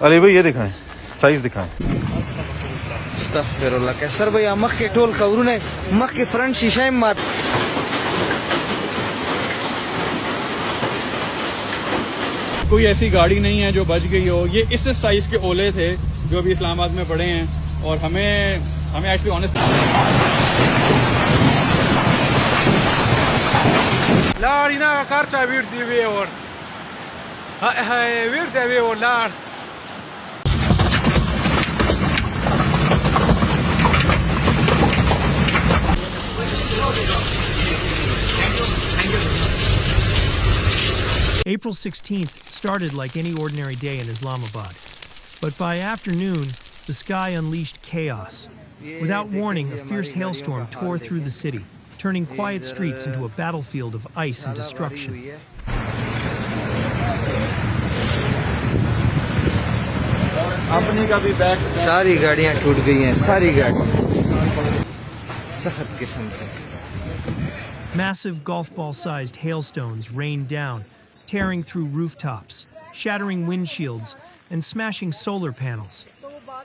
अरे भाई ये दिखाएं, साइज दिखाएं। अस्तगफिरुल्लाह के सर भाई मख के टोल कवरुने मख के फ्रंट शीशा में मार। कोई ऐसी गाड़ी नहीं है जो बच गई हो। ये इस साइज के ओले थे जो अभी इस्लामाबाद में पड़े हैं और हमें एक्चुअली ऑनेस्ट लाड़ीना का कारचा वीट दीवे और वीट देवे और लाड़ April 16th started like any ordinary day in Islamabad. But by afternoon, the sky unleashed chaos. Without warning, a fierce hailstorm tore through the city, turning quiet streets into a battlefield of ice and destruction. सारी गाड़ियां टूट गई हैं, सारी गाड़ियां सख्त किस्म की। Massive golf ball-sized hailstones rained down, tearing through rooftops, shattering windshields, and smashing solar panels,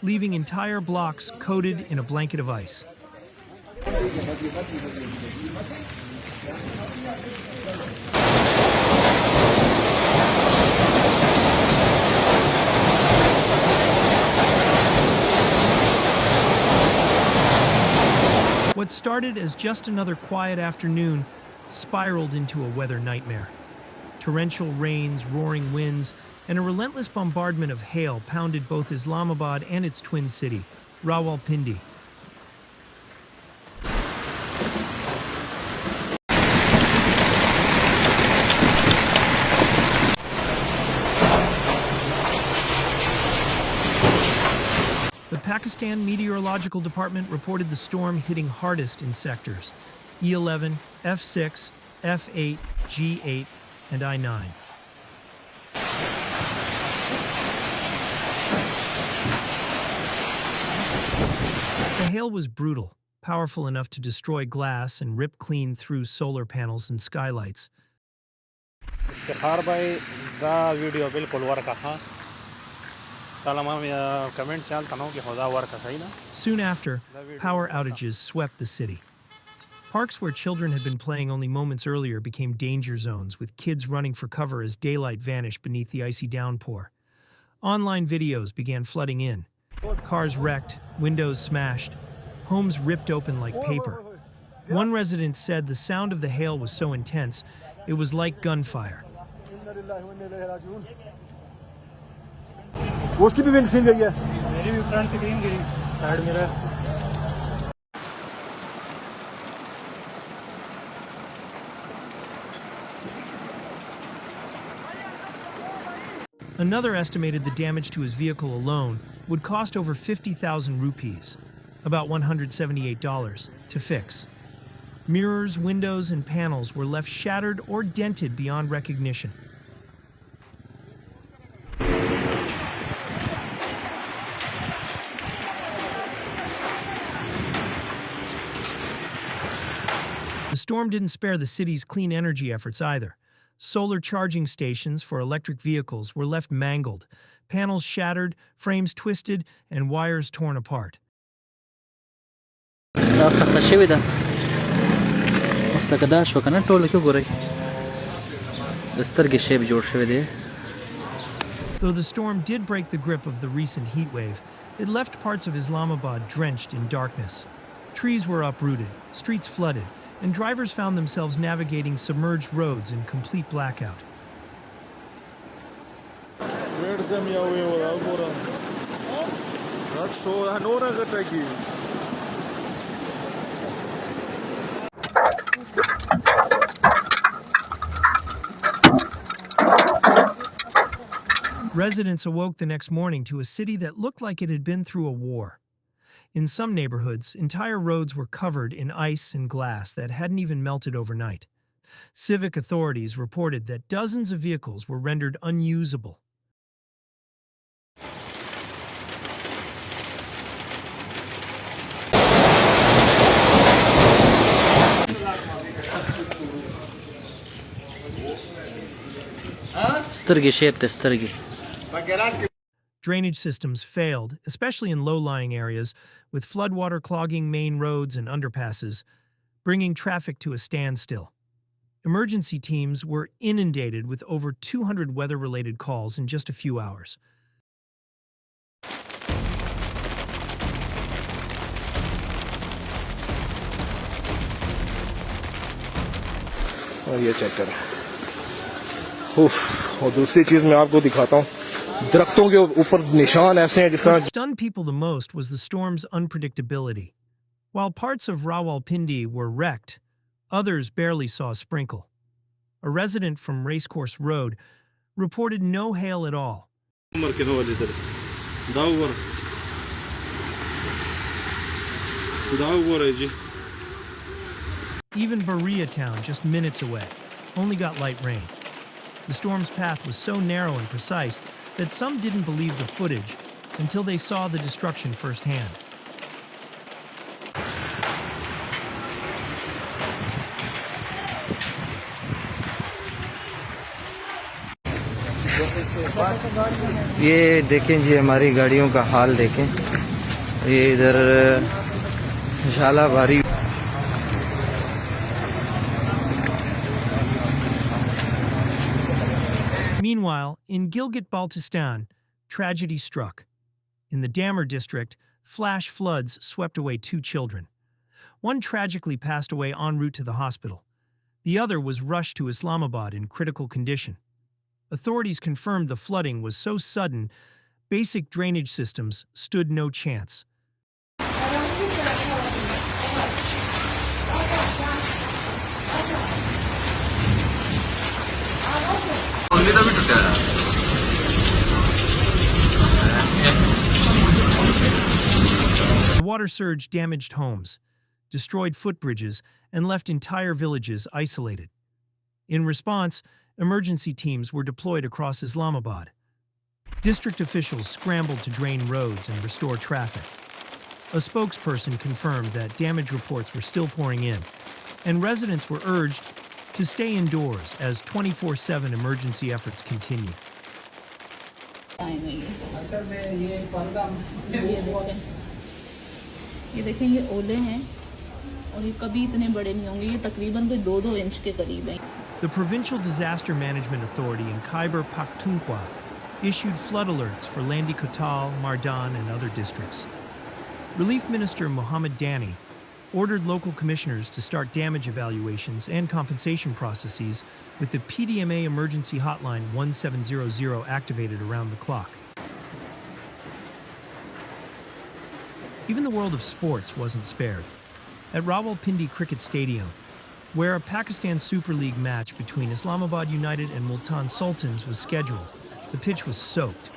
leaving entire blocks coated in a blanket of ice. What started as just another quiet afternoon spiraled into a weather nightmare. Torrential rains, roaring winds, and a relentless bombardment of hail pounded both Islamabad and its twin city, Rawalpindi. The Pakistan Meteorological Department reported the storm hitting hardest in sectors E11, F6, F8, G8, and I-9. The hail was brutal, powerful enough to destroy glass and rip clean through solar panels and skylights. Soon after, power outages swept the city. Parks where children had been playing only moments earlier became danger zones, with kids running for cover as daylight vanished beneath the icy downpour. Online videos began flooding in. Cars wrecked, windows smashed, homes ripped open like paper. One resident said the sound of the hail was so intense, it was like gunfire. उसकी भी windshield गई है, मेरी भी front screen Giri, side mirror. Another estimated the damage to his vehicle alone would cost over 50,000 rupees, about $178, to fix. Mirrors, windows, and panels were left shattered or dented beyond recognition. The storm didn't spare the city's clean energy efforts either. Solar charging stations for electric vehicles were left mangled, panels shattered, frames twisted, and wires torn apart. Though the storm did break the grip of the recent heat wave, it left parts of Islamabad drenched in darkness. Trees were uprooted, streets flooded, and drivers found themselves navigating submerged roads in complete blackout. Residents awoke the next morning to a city that looked like it had been through a war. In some neighborhoods, entire roads were covered in ice and glass that hadn't even melted overnight. Civic authorities reported that dozens of vehicles were rendered unusable. Drainage systems failed, especially in low-lying areas, with floodwater clogging main roads and underpasses, bringing traffic to a standstill. Emergency teams were inundated with over 200 weather-related calls in just a few hours. और ये check करें। उफ, और दूसरी चीज मैं आपको दिखाता हूँ, दरख्तों के ऊपर निशान ऐसे हैं जिस तरह। What stunned people the most was the storm's unpredictability. While parts of Rawalpindi were wrecked, others barely saw a sprinkle. A resident from Racecourse Road reported no hail at all. Even Baria town, just minutes away, only got light rain. The storm's path was so narrow and precise that some didn't believe the footage until they saw the destruction firsthand. ये देखें जी, हमारी गाड़ियों का हाल देखें। ये इधर शाला भारी। Meanwhile, in Gilgit-Baltistan, tragedy struck. In the Dammer district, flash floods swept away 2 children. One tragically passed away en route to the hospital. The other was rushed to Islamabad in critical condition. Authorities confirmed the flooding was so sudden, basic drainage systems stood no chance. The water surge damaged homes, destroyed footbridges, and left entire villages isolated. In response, emergency teams were deployed across Islamabad. District officials scrambled to drain roads and restore traffic. A spokesperson confirmed that damage reports were still pouring in, and residents were urged to stay indoors as 24/7 emergency efforts continue. ये देखें, ये ओले हैं और ये कभी इतने बड़े नहीं होंगे। ये तकरीबन कोई 2-2 इंच के करीब हैं। The Provincial Disaster Management Authority in Khyber Pakhtunkhwa issued flood alerts for Landi Kotal, Mardan, and other districts. Relief Minister Mohammed Dani ordered local commissioners to start damage evaluations and compensation processes with the PDMA emergency hotline 1700 activated around the clock. Even the world of sports wasn't spared. At Rawalpindi Cricket Stadium, where a Pakistan Super League match between Islamabad United and Multan Sultans was scheduled, the pitch was soaked.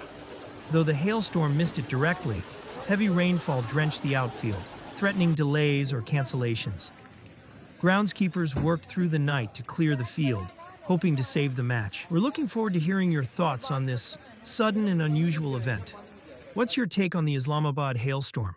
Though the hailstorm missed it directly, heavy rainfall drenched the outfield, threatening delays or cancellations. Groundskeepers worked through the night to clear the field, hoping to save the match. We're looking forward to hearing your thoughts on this sudden and unusual event. What's your take on the Islamabad hailstorm?